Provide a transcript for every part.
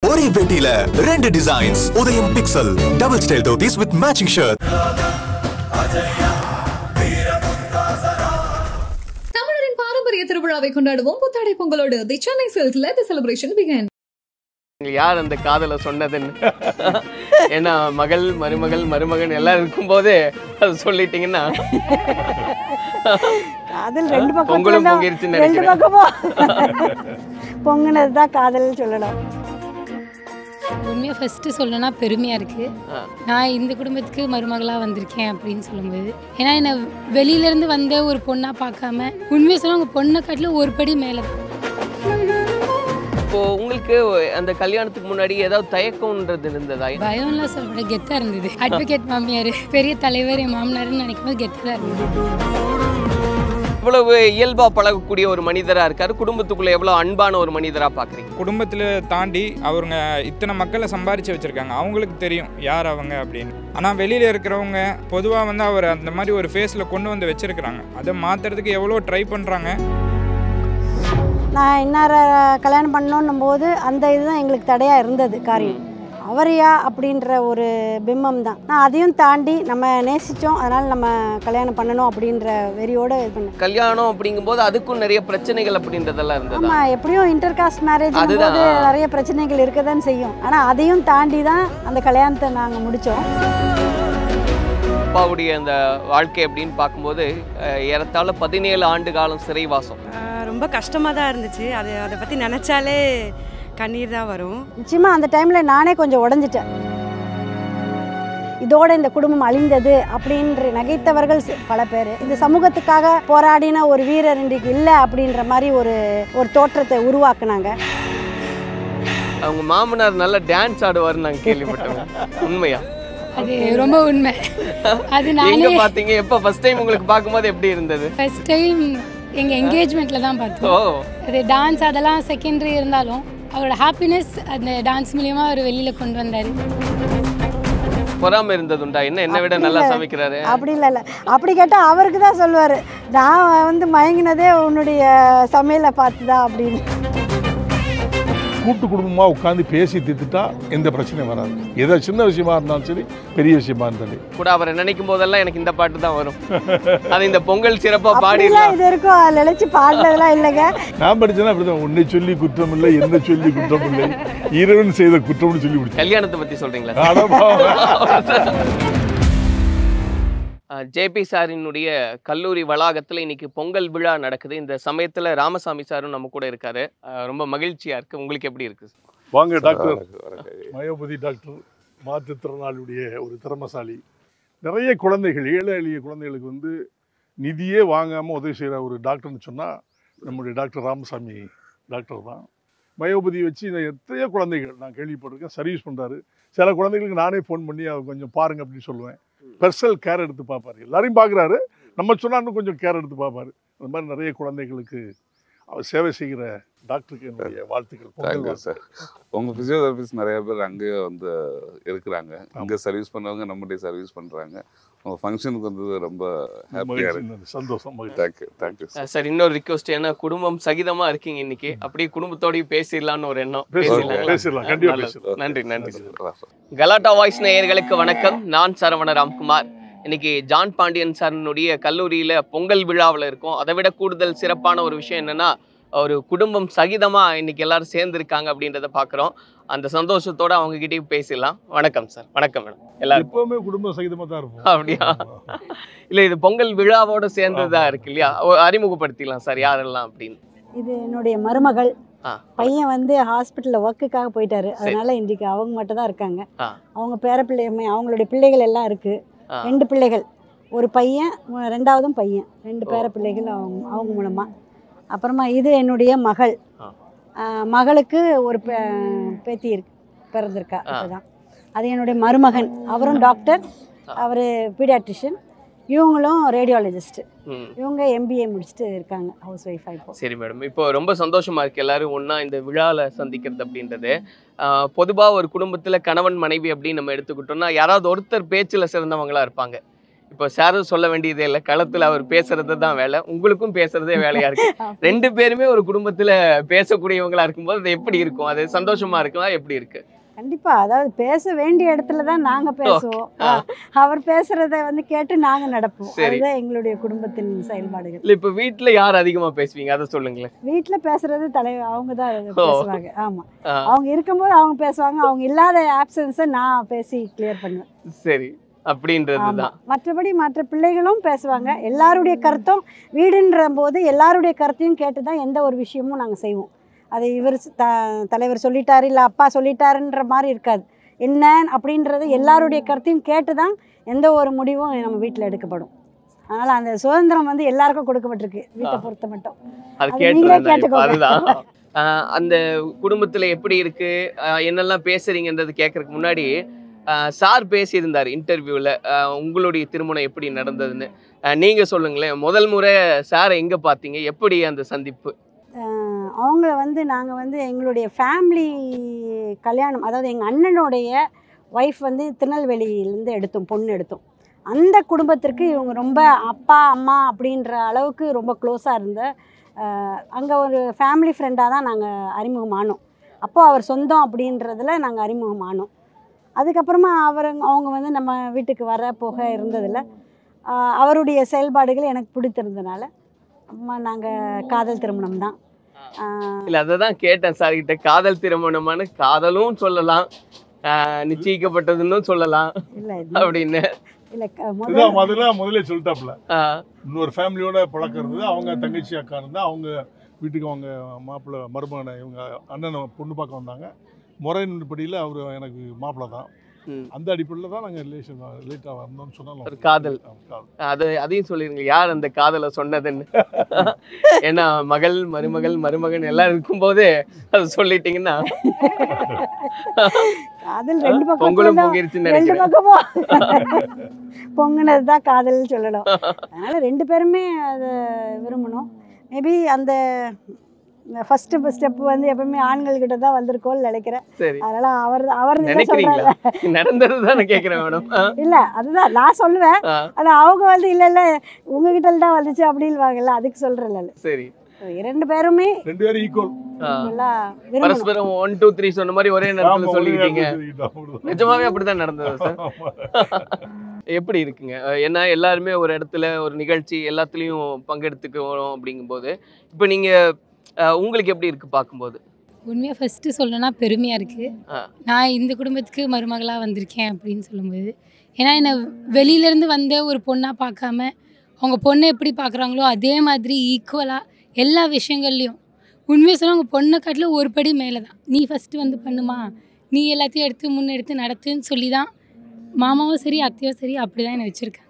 ஒரே வேட்டியில ரெண்டு designs Udhayam pixel double style dhotis with matching shirt. தமிழரின் பாரம்பரிய திருவிழாவை கொண்டாடுவோம் புத்தாடை பொங்கலோடு. The Chennai silks let the celebration begin. யார் அந்த காதலை சொன்னதுன்னு ஏன்னா மகள் மருமகள் மருமகன் எல்லாம் இருக்கும்போது அது சொல்லிட்டீங்கன்னா காதல் ரெண்டு பக்கம் பொங்கலும் பொங்கிருச்சுன்னு ரெண்டு நினைக்கிறேன். பக்கமும் பொங்கினது தான் காதல் சொல்லலாம். உண்மையாக ஃபஸ்ட்டு சொல்லணும்னா பெருமையாக இருக்குது. நான் இந்த குடும்பத்துக்கு மருமகளாக வந்திருக்கேன் அப்படின்னு சொல்லும்போது, ஏன்னா என்னை வெளியிலேருந்து வந்த ஒரு பொண்ணாக பார்க்காம உண்மையாக சொல்ல உங்கள் பொண்ணை காட்டிலும் ஒரு படி மேலே. இப்போ உங்களுக்கு அந்த கல்யாணத்துக்கு முன்னாடி ஏதாவது தயக்கம்ன்றது இருந்ததா? பயம்லாம் சொல்லப்பட கெத்தாக இருந்தது. அட்வொகேட் மாமியார் பெரிய தலைவர் என் மாமனார்னு நினைக்கும் போது கெத்தாக தான் இருந்தது. இவ்வளவு இயல்பா பழகக்கூடிய ஒரு மனிதரா இருக்காரு, குடும்பத்துக்குள்ள எவ்வளவு அன்பான ஒரு மனிதரா பாக்குறீங்க? குடும்பத்தில் தாண்டி அவங்க இத்தனை மக்களை சம்பாரித்து வச்சுருக்காங்க, அவங்களுக்கு தெரியும் யார் அவங்க அப்படின்னு. ஆனால் வெளியில் இருக்கிறவங்க பொதுவாக வந்து அவர் அந்த மாதிரி ஒரு ஃபேஸில் கொண்டு வந்து வச்சுருக்கிறாங்க. அதை மாற்றுறதுக்கு எவ்வளோ ட்ரை பண்ணுறாங்க. நான் இன்னார கல்யாணம் பண்ணணும் போது அந்த இதுதான் எங்களுக்கு தடையாக இருந்தது காரியம். அவரையா அப்படின்ற ஒரு பிம்பம் தான். நான் அதையும் தாண்டி நம்ம நேசித்தோம், அதனால் நம்ம கல்யாணம் பண்ணணும் அப்படின்ற வெறியோடு இது பண்ணேன். கல்யாணம் அப்படிங்கும்போது அதுக்கும் நிறைய பிரச்சனைகள் அப்படின்றதெல்லாம் இருந்தது. ஆமாம், எப்படியும் இன்டர் காஸ்ட் மேரேஜ் போது நிறைய பிரச்சனைகள் இருக்க தான் செய்யும். ஆனால் அதையும் தாண்டி தான் அந்த கல்யாணத்தை நாங்கள் முடித்தோம். அப்பாவுடைய அந்த வாழ்க்கை அப்படின்னு பார்க்கும்போது ஏறத்தாழ 17 ஆண்டு காலம் சிறைவாசம். ரொம்ப கஷ்டமாக தான் இருந்துச்சு. அதை பற்றி நினச்சாலே கண்ணீர் தான் வரும். நிச்சயமாக அந்த டைமில் நானே கொஞ்சம் உடஞ்சிட்டேன். இதோட இந்த குடும்பம் அழிந்தது அப்படின்ற நகைத்தவர்கள் பல பேர். இந்த சமூகத்துக்காக போராடின ஒரு வீரர் இன்றைக்கு இல்லை அப்படின்ற மாதிரி ஒரு தோற்றத்தை உருவாக்குனாங்க. அவங்க மாமனார் நல்லா டான்ஸ் ஆடுவார்னு நாங்கள் கேள்விப்பட்டோம். உண்மையா? அது ரொம்ப உண்மை. அது நீங்க நானே பாத்தீங்க எப்போ ஃபர்ஸ்ட் டைம் உங்களுக்கு பார்க்கும்போது எப்படி இருந்தது? ஃபர்ஸ்ட் டைம் எங்கள் என்கேஜ்மெண்ட்டில் தான் பார்த்தோம். அது டான்ஸ் அதெல்லாம் செகண்டரி இருந்தாலும் அவரோட ஹாப்பினஸ் அந்த டான்ஸ் மூலியமா அவர் வெளியில் கொண்டு வந்தார். பொறாம இருந்ததுண்டா? என்ன விட நல்லா சமைக்கிறாரு அப்படி இல்லை. அப்படி கேட்டால் அவருக்கு தான் சொல்லுவார், நான் வந்து மயங்கினதே உன்னுடைய சமையலை பார்த்து தான் அப்படின்னு. கூட்டு குடும்பமாக உட்காந்து பேசி தீர்த்துட்டா எந்த பிரச்சனையும் வராது. ஏதோ சின்ன விஷயமா இருந்தாலும் சரி, பெரிய விஷயமா இருந்தாலும் கூட அவரை நினைக்கும் போதெல்லாம் எனக்கு இந்த பாட்டு தான் வரும். அது இந்த பொங்கல் சிறப்பா பாடி இது இருக்கும், நினைச்சு பாடினதெல்லாம் இல்லைங்க. நான் படிச்சேன்னா அப்படிதான், உன்னை சொல்லி குற்றம் இல்லை, என்ன சொல்லி குற்றம் இல்லை, இறைவன் செய்த குற்றம்னு சொல்லி முடிச்சு. கல்யாணத்தை பத்தி சொல்றீங்களா? ஜேபி சாரினுடைய கல்லூரி வளாகத்தில் இன்னைக்கு பொங்கல் விழா நடக்குது. இந்த சமயத்தில் ராமசாமி சாரும் நம்ம கூட இருக்காரு. ரொம்ப மகிழ்ச்சியா இருக்கு. உங்களுக்கு எப்படி இருக்கு? வாங்க டாக்டர். மயோபதி டாக்டர் மாற்றுத்திறனாளியுடைய ஒரு திறமசாலி. நிறைய குழந்தைகள், ஏழை எளிய குழந்தைகளுக்கு வந்து நிதியே வாங்காமல் உதவி செய்கிற ஒரு டாக்டர்னு சொன்னால் நம்முடைய டாக்டர் ராமசாமி டாக்டர் தான். மயோபதி வச்சு எத்தனையோ குழந்தைகள் நான் கேள்விப்பட்டிருக்கேன், சர்வீஸ் பண்ணுறாரு. சில குழந்தைகளுக்கு நானே ஃபோன் பண்ணி அவங்க கொஞ்சம் பாருங்கள் அப்படின்னு சொல்லுவேன். பர்சனல் கேர் எடுத்து பார்ப்பார். எல்லாரையும் பார்க்குறாரு, நம்ம சொன்னாலும் கொஞ்சம் கேர் எடுத்து பார்ப்பார். அந்த மாதிரி நிறைய குழந்தைகளுக்கு அவர் சேவை செய்கிற டாக்டருக்கு என்னுடைய வாழ்த்துக்கள். Thank you sir. உங்கள் ஃபிசியோதெரபிஸ்ட் நிறைய பேர் அங்கேயே வந்து இருக்கிறாங்க. அங்கே சர்வீஸ் பண்ணவங்க நம்மகிட்டே சர்வீஸ் பண்ணுறாங்க. உங்கள் ஃபங்க்ஷனுக்கு வந்தது ரொம்ப ஹாப்பியாக இருக்கு, சந்தோஷம். Thank you sir. இன்னொரு ரிக்வஸ்ட், ஏன்னா குடும்பம் சகிதமாக இருக்கீங்க இன்னைக்கு, அப்படியே குடும்பத்தோடய பேசிடலான்னு ஒரு எண்ணம். பேசிடலாம், கண்டிப்பாக பேசலாம். நன்றி. கலாட்டா வாய்ஸ் நேயர்களுக்கு வணக்கம். நான் சரவண ராம்குமார். இன்னைக்கு ஜான் பாண்டியன் சாரினுடைய கல்லூரியில் பொங்கல் விழாவில் இருக்கும். அதை விட கூடுதல் சிறப்பான ஒரு விஷயம் என்னன்னா, ஒரு குடும்பம் சகிதமாக இன்னைக்கு எல்லாரும் சேர்ந்துருக்காங்க அப்படின்றத பார்க்குறோம். அந்த சந்தோஷத்தோடு அவங்ககிட்டயும் பேசிடலாம். வணக்கம் சார். வணக்கம் மேடம். எல்லாரும் எப்பவுமே குடும்பம் சகிதமாக தான் இருக்கும். அப்படியா? இல்லை, இது பொங்கல் விழாவோடு சேர்ந்ததாக இருக்கு இல்லையா? அறிமுகப்படுத்திடலாம் சார், யாரெல்லாம் அப்படின்னு. இது என்னுடைய மருமகள். பையன் வந்து ஹாஸ்பிட்டலில் ஒர்க்குக்காக போயிட்டாரு, அதனால இன்றைக்கு அவங்க மட்டும் தான் இருக்காங்க. அவங்க பேரப்பிள்ளை, அவங்களுடைய பிள்ளைகள் எல்லாம் இருக்குது. 2 பிள்ளைகள், ஒரு பையன், 2ஆவதும் பையன், 2 பேரப்பிள்ளைகள் அவங்க மூலமாக. அப்புறமா இது என்னுடைய மகள். மகளுக்கு ஒரு பேத்தி பிறந்திருக்கா இப்போதான். அது என்னுடைய மருமகன், அவரும் டாக்டர், அவர் பீடியாட்ரிஷியன். இவங்களும் ரேடியாலஜிஸ்ட். இவங்க MBA முடிச்சுட்டு இருக்காங்க, ஹவுஸ் ஒய்ஃபாக இப்போ. சரி மேடம், இப்போ ரொம்ப சந்தோஷமா இருக்கு எல்லாரும் ஒன்றா இந்த விழாவில் சந்திக்கிறது அப்படின்றது. பொதுவாக ஒரு குடும்பத்தில் கணவன் மனைவி அப்படின்னு நம்ம எடுத்துக்கிட்டோம்னா யாராவது ஒருத்தர் பேச்சில் சிறந்தவங்களா இருப்பாங்க. இப்போ சாரும் சொல்ல வேண்டியதே இல்லை, களத்துல அவர் பேசுறது தான் வேலை, உங்களுக்கும் பேசுறதே வேலையா இருக்கு. 2 பேருமே ஒரு குடும்பத்துல பேசக்கூடியவங்களா இருக்கும்போது அது எப்படி இருக்கும்? அது சந்தோஷமா இருக்குமா? எப்படி இருக்கு? கண்டிப்பா, அதாவது பேச வேண்டிய இடத்துல தான் நாங்க பேசுவோம். அவர் பேசுறத வந்து கேட்டு நாங்க நடப்போம். அதுதான் எங்களுடைய குடும்பத்தின் செயல்பாடுகள். இல்ல இப்ப வீட்ல யார் அதிகமா பேசுவீங்க, அதை சொல்லுங்களேன். வீட்டுல பேசுறது அவங்க தான் பேசுவாங்க. ஆமா, அவங்க இருக்கும்போது அவங்க பேசுவாங்க, அவங்க இல்லாத ஆப்சன்ஸை நான் பேசி கிளியர் பண்ணுவேன். சரி, அப்படின்றதுதான். மற்றபடி மற்ற பிள்ளைகளும் பேசுவாங்க. எல்லாருடைய கருத்தும், வீடுன்ற போது எல்லாருடைய கருத்தையும் கேட்டு தான் எந்த ஒரு விஷயமும் நாங்கள் செய்வோம். அது இவர் தலைவர் சொல்லிட்டாரு இல்லை அப்பா சொல்லிட்டாருன்ற மாதிரி இருக்காது. என்ன அப்படின்றது எல்லாருடைய கருத்தையும் கேட்டு தான் எந்த ஒரு முடிவும் நம்ம வீட்டில் எடுக்கப்படும். அதனால் அந்த சுதந்திரம் வந்து எல்லாருக்கும் கொடுக்கப்பட்டிருக்கு வீட்டை பொறுத்த மட்டும். நீங்களே கேட்டுக்கோங்க. அந்த குடும்பத்தில் எப்படி இருக்கு, என்னெல்லாம் பேசுறீங்கன்றது கேட்கறதுக்கு முன்னாடி சார் பேசியிருந்தார் இன்டர்வியூவில், உங்களுடைய திருமணம் எப்படி நடந்ததுன்னு. நீங்கள் சொல்லுங்களேன், முதல் முறை சாரை எங்கே பார்த்தீங்க, எப்படி அந்த சந்திப்பு? அவங்கள வந்து நாங்கள் வந்து எங்களுடைய ஃபேமிலி கல்யாணம், அதாவது எங்கள் அண்ணனுடைய ஒய்ஃப் வந்து திருநெல்வேலியிலேருந்து எடுத்தோம், பொண்ணு எடுத்தோம். அந்த குடும்பத்திற்கு இவங்க ரொம்ப அப்பா அம்மா அப்படின்ற அளவுக்கு ரொம்ப க்ளோஸாக இருந்த, அங்கே ஒரு ஃபேமிலி ஃப்ரெண்டாக தான் நாங்கள் அறிமுகமானோம். அப்போது அவர் சொந்தம் அப்படின்றதில் நாங்கள் அறிமுகமானோம். அதுக்கப்புறமா அவங்க வந்து நம்ம வீட்டுக்கு வர போக இருந்ததில் அவருடைய செயல்பாடுகள் எனக்கு பிடித்திருந்தனால நாங்கள் காதல் திருமணம் தான். இல்லை, அதை தான் கேட்டேன் சார் கிட்ட, காதல் திருமணமான காதலும் சொல்லலாம், நிச்சயிக்கப்பட்டதுன்னு சொல்லலாம் அப்படின்னு. முதல்ல சொல்லிட்டாப்ல, இன்னொரு ஃபேமிலியோட பழக்கம் இருந்தது. அவங்க தங்கச்சி அக்கா இருந்தா அவங்க வீட்டுக்கு அவங்க மாப்பிள்ளை மருமகனை இவங்க அண்ணனை பொண்ணு பார்க்க வந்தாங்க. முறையின்படியில் அவர் எனக்கு மாப்பிள்ளை தான். அந்த அடிப்படையில் தான் நாங்கள் ரிலேட்டாக வந்தோம்னு சொன்னாலும் காதல். அதையும் சொல்லிருங்க, யார் அந்த காதலை சொன்னதுன்னு. ஏன்னா மகள் மருமகள் மருமகன் எல்லாம் இருக்கும்போது அது சொல்லிட்டீங்கன்னா காதல் ரெண்டு பக்கம் பொங்கலும் பொங்கிருச்சுன்னு நினைக்கிறேன். பொங்குனது தான் காதல்னு சொல்லணும். அதனால 2 பேருமே அதை விரும்பணும். மேபி அந்த ஃபர்ஸ்ட் ஸ்டெப் வந்து எப்பவுமே ஆண்கள் கிட்ட தான் வந்திருக்கோம்னு நினைக்கிறேன். அதனால அவர் நினைக்கிறீங்களா? நடந்ததுதான் கேக்குறேன் மேடம். இல்ல, அதுதான் நான் சொல்லுவேன். ஆனா அவங்க வந்து இல்ல இல்ல உங்ககிட்ட தான் வந்துச்சு அப்படின்வாங்கல்ல, அதுக்கு சொல்றேன். சரி, 2 பேருமே ஈக்குவல், பரஸ்பரம் 1 2 3 சொன்ன மாதிரி ஒரே நேரத்துல சொல்லிட்டீங்க. நிஜமாவே அப்படிதான் நடந்தது சார். எப்படி இருக்குங்க? ஏன்னா எல்லாருமே ஒரு இடத்துல ஒரு நிகழ்ச்சி எல்லாத்துலயும் பங்கெடுத்துக்கிறோம் அப்படிங்கும்போது, இப்போ நீங்க உங்களுக்கு எப்படி இருக்கு பார்க்கும்போது? உண்மையாக ஃபஸ்ட்டு சொல்லணும்னா பெருமையாக இருக்குது. நான் இந்த குடும்பத்துக்கு மருமகளாக வந்திருக்கேன் அப்படின்னு சொல்லும்போது, ஏன்னா என்னை வெளியிலேருந்து வந்த ஒரு பொண்ணாக பார்க்காம அவங்க பொண்ணை எப்படி பார்க்குறாங்களோ அதே மாதிரி ஈக்குவலாக எல்லா விஷயங்கள்லையும், உண்மையாக சொல்ல அவங்க பொண்ணை காட்டில் ஒரு படி மேலே தான். நீ ஃபஸ்ட்டு வந்து பண்ணுமா, நீ எல்லாத்தையும் எடுத்து முன்னெடுத்து நடத்துன்னு சொல்லி தான் மாமாவும் சரி அத்தையும் சரி அப்படி தான் என்னை வச்சுருக்காங்க.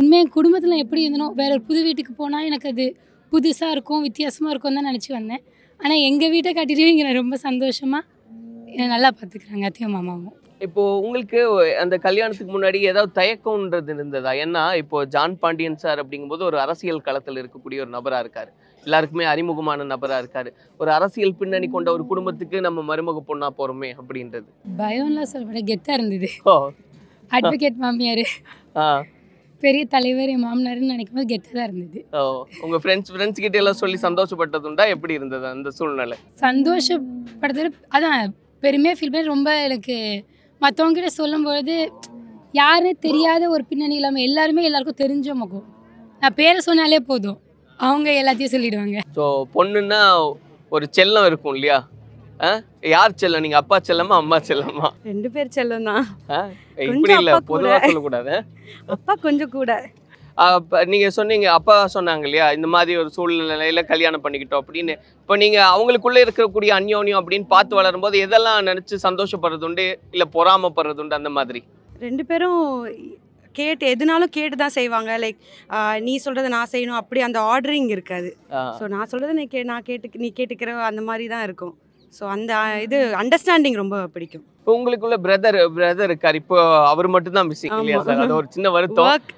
உண்மையாக என் குடும்பத்தில் எப்படி இருந்தனோ, வேற ஒரு புது வீட்டுக்கு போனால் எனக்கு அது புதுசாக இருக்கும், வித்தியாசமாக இருக்கும் தான் நினச்சி வந்தேன். ஆனால் எங்கள் வீட்டை காட்டிட்டு இங்கே ரொம்ப சந்தோஷமாக என்னை நல்லா பார்த்துக்குறாங்க அத்தையும் மாமாவும். இப்போது உங்களுக்கு அந்த கல்யாணத்துக்கு முன்னாடி ஏதாவது தயக்கம்ன்றது இருந்ததா? ஏன்னா இப்போது ஜான் பாண்டியன் சார் அப்படிங்கும்போது ஒரு அரசியல் களத்தில் இருக்கக்கூடிய ஒரு நபராக இருக்கார், எல்லாருக்குமே அறிமுகமான நபராக இருக்கார். ஒரு அரசியல் பின்னணி கொண்ட ஒரு குடும்பத்துக்கு நம்ம மருமக பொண்ணாக போகிறோமே அப்படின்றது பயம்லாம் சொல்ல கெத்தாக இருந்தது. அட்வொகேட் மாமியார், பெரிய தலைவர், என் மாமனார்னு நினைக்கும் போது கெத்தாக தான் இருந்தது. உங்கள் ஃப்ரெண்ட்ஸ் கிட்ட எல்லாம் சொல்லி சந்தோஷப்பட்டதுண்டா? எப்படி இருந்தது அந்த சூழ்நிலை? சந்தோஷப்படுறது அதான் பெருமையாக ஃபீல் பண்ணி, ரொம்ப எனக்கு மற்றவங்ககிட்ட சொல்லும்பொழுது யாருன்னே தெரியாத ஒரு பின்னணி இல்லாமல் எல்லாருமே எல்லாருக்கும் தெரிஞ்ச முகம். நான் பேரை சொன்னாலே போதும் அவங்க எல்லாத்தையும் சொல்லிடுவாங்க. ஸோ பொண்ணுன்னா ஒரு செல்லம் இருக்கும் இல்லையா? யார் செல்லம்? நீங்க அப்பா செல்லமா அம்மா செல்லமா? 2 பேர் செல்லம் தான். இப்படி இல்ல, பொதுவா சொல்லக்கூடாது. அப்பா கொஞ்சம் கூட. நீங்க சொன்னீங்க, அப்பா சொன்னாங்க இல்லையா, இந்த மாதிரி ஒரு சூழ்நிலையில கல்யாணம் பண்ணிக்கிட்டோம் அப்படின்னு. இப்போ நீங்க அவங்களுக்குள்ள இருக்கக்கூடிய அந்யோன்யம் அப்படின்னு பார்த்து வளரும் போது எதெல்லாம் நினைச்சு சந்தோஷப்படுறது உண்டு, இல்ல பொறாமப்படுறது உண்டு அந்த மாதிரி? 2 பேரும் எதுனாலும் கேட்டு தான் செய்வாங்க. லைக் நீ சொல்கிறத நான் செய்யணும் அப்படி அந்த ஆர்டரிங் இருக்காது. ஸோ நான் சொல்கிறத நீ கேட்டுக்கிற அந்த மாதிரி தான் இருக்கும். ஸோ அந்த இது அண்டர்ஸ்டாண்டிங் ரொம்ப பிடிக்கும். இப்போ உங்களுக்குள்ள பிரதர் இருக்கார், இப்போ அவர் மட்டும் தான் மிஸ்ஸிங் இல்லையா சார்? அது ஒரு சின்ன வருத்தம்.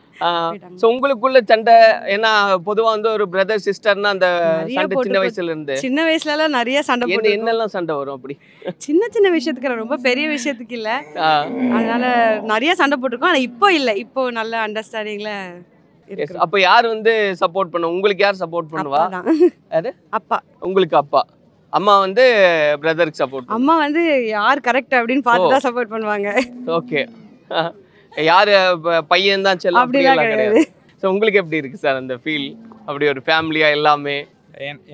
ஸோ உங்களுக்குள்ள சண்டை ஏன்னா பொதுவா வந்து ஒரு பிரதர் சிஸ்டர்னா அந்த சண்டை சின்ன வயசுல இருந்து சின்ன வயசுலலாம் நிறைய சண்டை போட்டு என்னெல்லாம் சண்டை வரும் அப்படி சின்ன சின்ன விஷயத்துக்கு ரொம்ப பெரிய விஷயத்துக்கு இல்லை அதனால நிறைய சண்டை போட்டிருக்கோம் ஆனால் இப்போ இல்லை இப்போ நல்ல அண்டர்ஸ்டாண்டிங்ல அப்ப யார் வந்து சப்போர்ட் பண்ணுவா உங்களுக்கு யார் சப்போர்ட் பண்ணுவா அது அப்பா உங்களுக்கு அப்பா அம்மா வந்து பிரதருக்கு சப்போர்ட் அம்மா வந்து யார் கரெக்ட் அப்படின்னு பார்த்து தான் சப்போர்ட் பண்ணுவாங்க ஓகே யாரு பையன் தான் செல்லம் அப்படிலாம் கிடையாது ஸோ உங்களுக்கு எப்படி இருக்கு சார் அந்த ஃபீல் அப்படி ஒரு ஃபேமிலியா எல்லாமே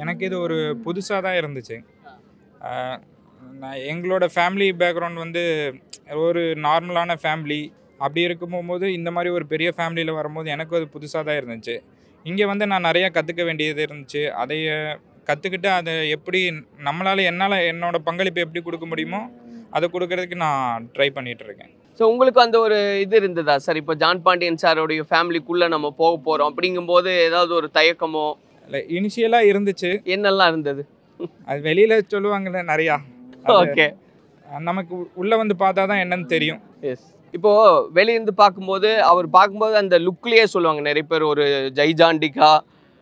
எனக்கு இது ஒரு புதுசாக தான் இருந்துச்சு எங்களோட ஃபேமிலி பேக்ரவுண்ட் வந்து ஒரு நார்மலான ஃபேமிலி அப்படி இருக்கும்போது இந்த மாதிரி ஒரு பெரிய ஃபேமிலியில் வரும்போது எனக்கு அது புதுசாக தான் இருந்துச்சு இங்கே வந்து நான் நிறையா கற்றுக்க வேண்டியது இருந்துச்சு அதை கற்றுக்கிட்டு அதை எப்படி நம்மளால் என்னோட பங்களிப்பு எப்படி கொடுக்க முடியுமோ அதை கொடுக்கறதுக்கு நான் ட்ரை பண்ணிகிட்ருக்கேன். ஸோ உங்களுக்கு அந்த ஒரு இது இருந்ததா சார் இப்போ ஜான் பாண்டியன் சாரோடைய ஃபேமிலிக்குள்ளே நம்ம போக போகிறோம் அப்படிங்கும்போது ஏதாவது ஒரு தயக்கமோ இல்லை இனிஷியலாக இருந்துச்சு என்னெல்லாம் இருந்தது அது வெளியில் சொல்லுவாங்கல்ல நிறையா ஓகே நமக்கு உள்ளே வந்து பார்த்தா தான் என்னன்னு தெரியும். எஸ் இப்போது வெளியிருந்து பார்க்கும்போது அவர் பார்க்கும்போது அந்த லுக்லேயே சொல்லுவாங்க நிறைய பேர் ஒரு ஜெய்ஜாண்டிகா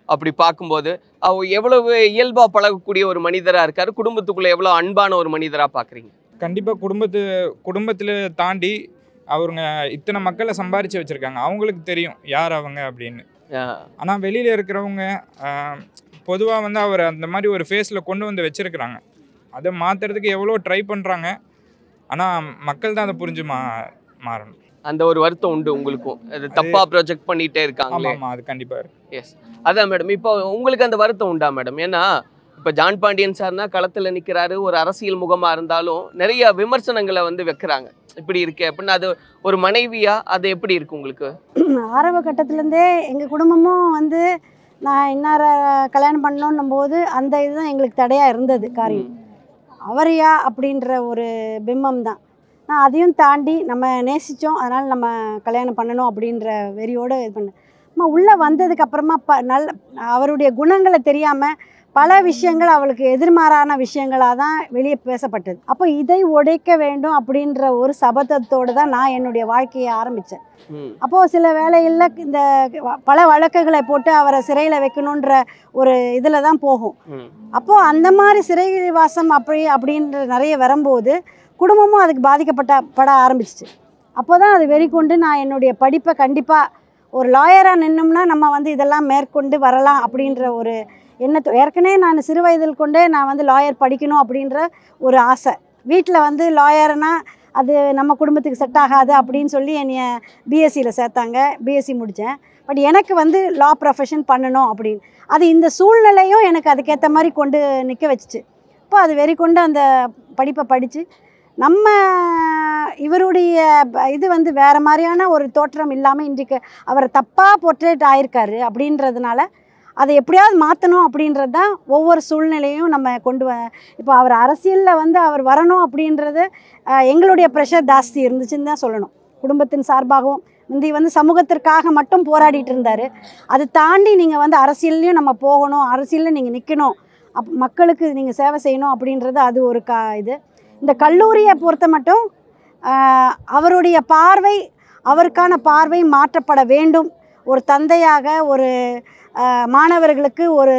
அப்படி பார்க்கும்போது அவர் எவ்வளவு இயல்பாக பழகக்கூடிய ஒரு மனிதராக இருக்கார் குடும்பத்துக்குள்ளே எவ்வளோ அன்பான ஒரு மனிதராக பார்க்குறீங்க. கண்டிப்பாக குடும்பத்தில் தாண்டி அவருங்க இத்தனை மக்களை சம்பாரித்து வச்சுருக்காங்க அவங்களுக்கு தெரியும் யார் அவங்க அப்படின்னு. ஆனால் வெளியில் இருக்கிறவங்க பொதுவாக வந்து அவர் அந்த மாதிரி ஒரு ஃபேஸில் கொண்டு வந்து வச்சுருக்குறாங்க அதை மாற்றுறதுக்கு எவ்வளோ ட்ரை பண்ணுறாங்க ஆனால் மக்கள் தான் அதை புரிஞ்சு மாறணும். அந்த ஒரு வருத்தம் உண்டு உங்களுக்கும் அது தப்பாக ப்ரொஜெக்ட் பண்ணிகிட்டே இருக்காங்க. ஆமாம் அது கண்டிப்பாக இருக்கு. எஸ் அதான் மேடம் இப்போ உங்களுக்கு அந்த வருத்தம் உண்டா மேடம்? ஏன்னா இப்போ ஜான் பாண்டியன் சார்னா களத்தில் நிற்கிறாரு ஒரு அரசியல் முகமாக இருந்தாலும் நிறைய விமர்சனங்களை வந்து வைக்கிறாங்க இப்படி இருக்கே அப்படின்னு அது ஒரு மனைவியா அது எப்படி இருக்கு உங்களுக்கு? ஆரம்ப கட்டத்துலேருந்தே எங்கள் குடும்பமும் வந்து நான் இன்னார கல்யாணம் பண்ணணும் போது அந்த இதுதான் எங்களுக்கு தடையாக இருந்தது காரியம். அவரையா அப்படின்ற ஒரு பிம்பம் தான். நான் அதையும் தாண்டி நம்ம நேசித்தோம் அதனால் நம்ம கல்யாணம் பண்ணணும் அப்படின்ற வெறியோடு இது பண்ணேன். நம்ம உள்ளே வந்ததுக்கப்புறமா அவருடைய குணங்களை தெரியாமல் பல விஷயங்கள் அவளுக்கு எதிர்மாறான விஷயங்களாக தான் வெளியே பேசப்பட்டது. அப்போ இதை உடைக்க வேண்டும் அப்படின்ற ஒரு சபதத்தோடு தான் நான் என்னுடைய வாழ்க்கையை ஆரம்பித்தேன். அப்போது சில வேளைகளில் இந்த பல வழக்குகளை போட்டு அவரை சிறையில் வைக்கணுன்ற ஒரு இதில் தான் போகும். அப்போது அந்த மாதிரி சிறைவாசம் அப்படின்ற நிறைய வரும்போது குடும்பமும் அதுக்கு பாதிக்கப்பட ஆரம்பிச்சிச்சு. அப்போ தான் அது வெறிக்கொண்டு நான் என்னுடைய படிப்பை கண்டிப்பாக ஒரு லாயராக நின்னோம்னா நம்ம வந்து இதெல்லாம் மேற்கொண்டு வரலாம் அப்படின்ற ஒரு எண்ணத்தை ஏற்கனவே நான் சிறு வயதில் கொண்டே நான் வந்து லாயர் படிக்கணும் அப்படின்ற ஒரு ஆசை. வீட்டில் வந்து லாயர்னா அது நம்ம குடும்பத்துக்கு செட் ஆகாது அப்படின்னு சொல்லி என்னைய பிஎஸ்சியில் சேர்த்தாங்க. பிஎஸ்சி முடித்தேன். பட் எனக்கு வந்து லா ப்ரொஃபஷன் பண்ணணும் அப்படின்னு அது இந்த சூழ்நிலையும் எனக்கு அதுக்கேற்ற மாதிரி கொண்டு நிற்க வச்சிச்சு. இப்போ அது வெறி கொண்டு அந்த படிப்பை படித்து நம்ம இவருடைய இது வந்து வேறு மாதிரியான ஒரு தோற்றம் இல்லாமல் இன்றைக்கு அவர் தப்பாக போர்ட்ரேட் ஆகிருக்காரு அப்படின்றதுனால அதை எப்படியாவது மாற்றணும் அப்படின்றது தான் ஒவ்வொரு சூழ்நிலையும் நம்ம இப்போ அவர் அரசியலில் வந்து அவர் வரணும் அப்படின்றது எங்களுடைய ப்ரெஷர் ஜாஸ்தி இருந்துச்சுன்னு தான் சொல்லணும். குடும்பத்தின் சார்பாகவும் முந்தி வந்து சமூகத்திற்காக மட்டும் போராடிட்டு இருந்தார். அதை தாண்டி நீங்கள் வந்து அரசியல்லையும் நம்ம போகணும், அரசியலில் நீங்கள் நிற்கணும், மக்களுக்கு நீங்கள் சேவை செய்யணும் அப்படின்றது அது ஒரு இது. இந்த கல்லூரியை பொறுத்த மட்டும் அவருடைய அவருக்கான பார்வை மாற்றப்பட வேண்டும். ஒரு தந்தையாக ஒரு மாணவர்களுக்கு ஒரு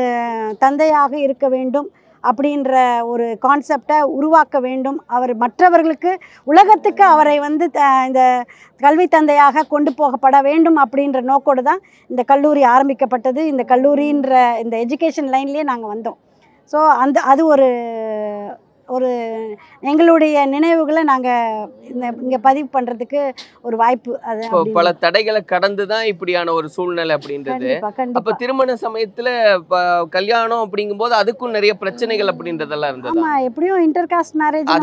தந்தையாக இருக்க வேண்டும் அப்படின்ற ஒரு கான்செப்டை உருவாக்க வேண்டும். அவர் மற்றவர்களுக்கு உலகத்துக்கு அவரை வந்து இந்த கல்வி தந்தையாக கொண்டு போகப்பட வேண்டும் அப்படின்ற நோக்கோடு தான் இந்த கல்லூரி ஆரம்பிக்கப்பட்டது. இந்த கல்லூரின்ற இந்த எஜுகேஷன் லைன்லேயே நாங்கள் வந்தோம். ஸோ அது ஒரு எங்களுடைய நினைவுகளை நாங்கள் இங்கே பதிவு பண்ணுறதுக்கு ஒரு வாய்ப்பு. அது பல தடைகளை கடந்து தான் இப்படியான ஒரு சூழ்நிலை அப்படின்றது. அப்போ திருமண சமயத்தில் கல்யாணம் அப்படிங்கும்போது அதுக்கும் நிறைய பிரச்சனைகள் அப்படின்றதெல்லாம் இருந்தது. ஆமாம், எப்படியும் இன்டர்காஸ்ட் மேரேஜ்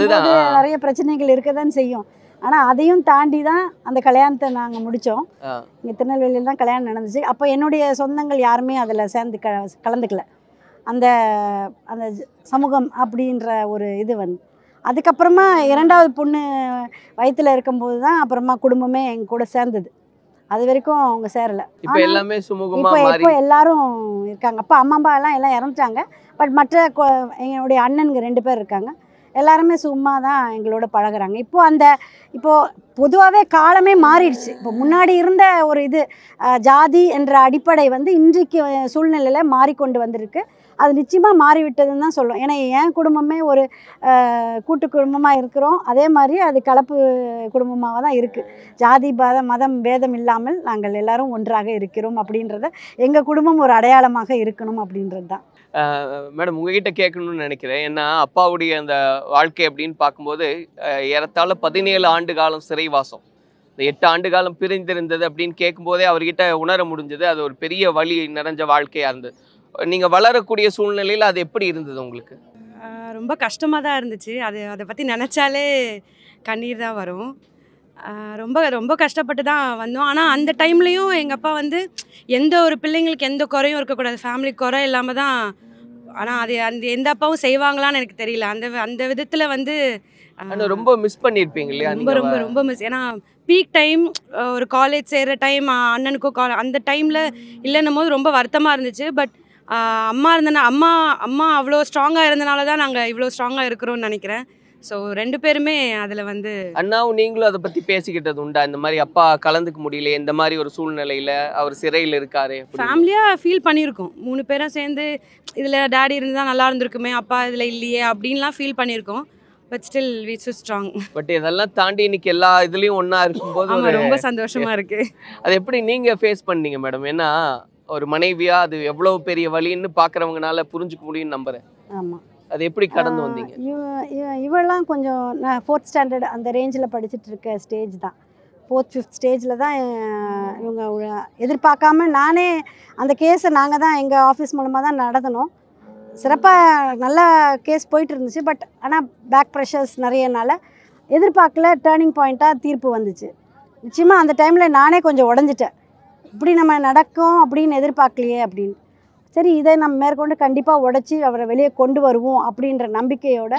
நிறைய பிரச்சனைகள் இருக்க தான் செய்யும். ஆனால் அதையும் தாண்டி தான் அந்த கல்யாணத்தை நாங்கள் முடித்தோம். இங்கே திருநெல்வேலியில் தான் கல்யாணம் நடந்துச்சு. அப்போ என்னுடைய சொந்தங்கள் யாருமே அதில் சேர்ந்து கலந்துக்கல. அந்த அந்த சமூகம் அப்படின்ற ஒரு இது வந்து அதுக்கப்புறமா இரண்டாவது பொண்ணு வயிற்றில் இருக்கும்போது தான் அப்புறமா குடும்பமே எங்கள் கூட சேர்ந்தது. அது வரைக்கும் அவங்க சேரலை. இப்போ எல்லாமே சுமூகமாக இப்போ எல்லாரும் இருக்காங்க. அப்பா அம்மா எல்லாம் இறந்துட்டாங்க. பட் மற்ற என்னுடைய அண்ணனுங்க 2 பேர் இருக்காங்க. எல்லாருமே சும்மா தான் எங்களோட பழகுறாங்க. இப்போது பொதுவாகவே காலமே மாறிடுச்சு. இப்போ முன்னாடி இருந்த ஒரு இது ஜாதி என்ற அடிப்படை வந்து இன்றைக்கு சூழ்நிலையில் மாறிக்கொண்டு வந்திருக்கு. அது நிச்சயமாக மாறிவிட்டதுன்னு தான் சொல்லும். ஏன்னா என் குடும்பமே ஒரு கூட்டு குடும்பமாக இருக்கிறோம். அதே மாதிரி அது கலப்பு குடும்பமாக தான் இருக்குது. ஜாதி மதம் பேதம் இல்லாமல் நாங்கள் எல்லாரும் ஒன்றாக இருக்கிறோம் அப்படின்றத எங்கள் குடும்பம் ஒரு அடையாளமாக இருக்கணும் அப்படின்றது தான். மேடம் உங்ககிட்ட கேட்கணும்னு நினைக்கிறேன். ஏன்னா அப்பாவுடைய அந்த வாழ்க்கை அப்படின்னு பார்க்கும்போது ஏறத்தாழ 17 ஆண்டு காலம் சிறைவாசம், இந்த 8 ஆண்டு காலம் பிரிந்திருந்தது அப்படின்னு கேட்கும்போதே அவர்கிட்ட உணர முடிஞ்சது. அது ஒரு பெரிய வலி நிறைஞ்ச வாழ்க்கையாக இருந்தது. நீங்கள் வளரக்கூடிய சூழ்நிலையில் அது எப்படி இருந்தது உங்களுக்கு? ரொம்ப கஷ்டமாக தான் இருந்துச்சு. அதை பற்றி நினச்சாலே கண்ணீர் தான் வரும். ரொம்ப ரொம்ப கஷ்டப்பட்டு தான் வந்தோம். ஆனால் அந்த டைம்லேயும் எங்கள் அப்பா வந்து எந்த ஒரு பிள்ளைங்களுக்கு எந்த குறையும் இருக்கக்கூடாது, ஃபேமிலி குறை இல்லாமல் தான். ஆனால் அந்த எந்த அப்பாவும் செய்வாங்களான்னு எனக்கு தெரியல. அந்த விதத்தில் வந்து ரொம்ப மிஸ் பண்ணியிருப்பீங்க இல்லையா? ரொம்ப ரொம்ப ரொம்ப மிஸ். ஏன்னா பீக் டைம், ஒரு காலேஜ் சேர்கிற டைம், அண்ணனுக்கும் அந்த டைமில் இல்லைன்னும் போது ரொம்ப வருத்தமாக இருந்துச்சு. பட் அம்மா அவ்வளோ ஸ்ட்ராங்காக இருந்தனால தான் நாங்கள் இவ்வளோ ஸ்ட்ராங்காக இருக்கிறோம்னு நினைக்கிறேன். ஸோ 2 பேருமே அதில் வந்து அண்ணாவும் நீங்களும் அதை பற்றி பேசிக்கிட்டது உண்டா? இந்த மாதிரி அப்பா கலந்துக்க முடியல, இந்த மாதிரி ஒரு சூழ்நிலையில் அவர் சிறையில் இருக்காரு, ஃபேமிலியாக ஃபீல் பண்ணியிருக்கோம். 3 பேரும் சேர்ந்து இதில் டேடி இருந்தால் நல்லா இருந்திருக்குமே, அப்பா இதில் இல்லையே அப்படின்லாம் ஃபீல் பண்ணியிருக்கோம். But still we so strong. But இதெல்லாம் தாண்டி இன்னைக்கு எல்லா இதுலேயும் ஒன்றா இருக்கும்போது ரொம்ப சந்தோஷமாக இருக்குது. அது எப்படி நீங்கள் ஃபேஸ் பண்ணீங்க மேடம்? ஏன்னா ஒரு மனைவியா அது எவ்வளோ பெரிய வலின்னு பார்க்குறவங்கனால புரிஞ்சுக்க முடியும்னு நம்புகிறேன். ஆமாம். அது எப்படி கடந்து வந்தீங்க? இவெல்லாம் கொஞ்சம் நான் 4th ஸ்டாண்டர்ட் அந்த ரேஞ்சில் படிச்சுட்டு இருக்க ஸ்டேஜ் தான். 4th 5th ஸ்டேஜில் தான் இவங்க எதிர்பார்க்காம நானே அந்த கேஸை நாங்கள் தான் எங்கள் ஆஃபீஸ் மூலமாக தான் நடத்தினோம். சிறப்பாக நல்லா கேஸ் போயிட்டு இருந்துச்சு. பட் ஆனால் பேக் ப்ரெஷர்ஸ் நிறையனால எதிர்பார்க்கல டேர்னிங் பாயிண்ட்டாக தீர்ப்பு வந்துச்சு. நிச்சயமாக அந்த டைமில் நானே கொஞ்சம் உடஞ்சிட்டேன். இப்படி நம்ம நடக்கும் அப்படின்னு எதிர்பார்க்கலையே அப்படின்னு. சரி, இதை நம்ம மேற்கொண்டு கண்டிப்பாக உடச்சி அவரை வெளியே கொண்டு வருவோம் அப்படின்ற நம்பிக்கையோட,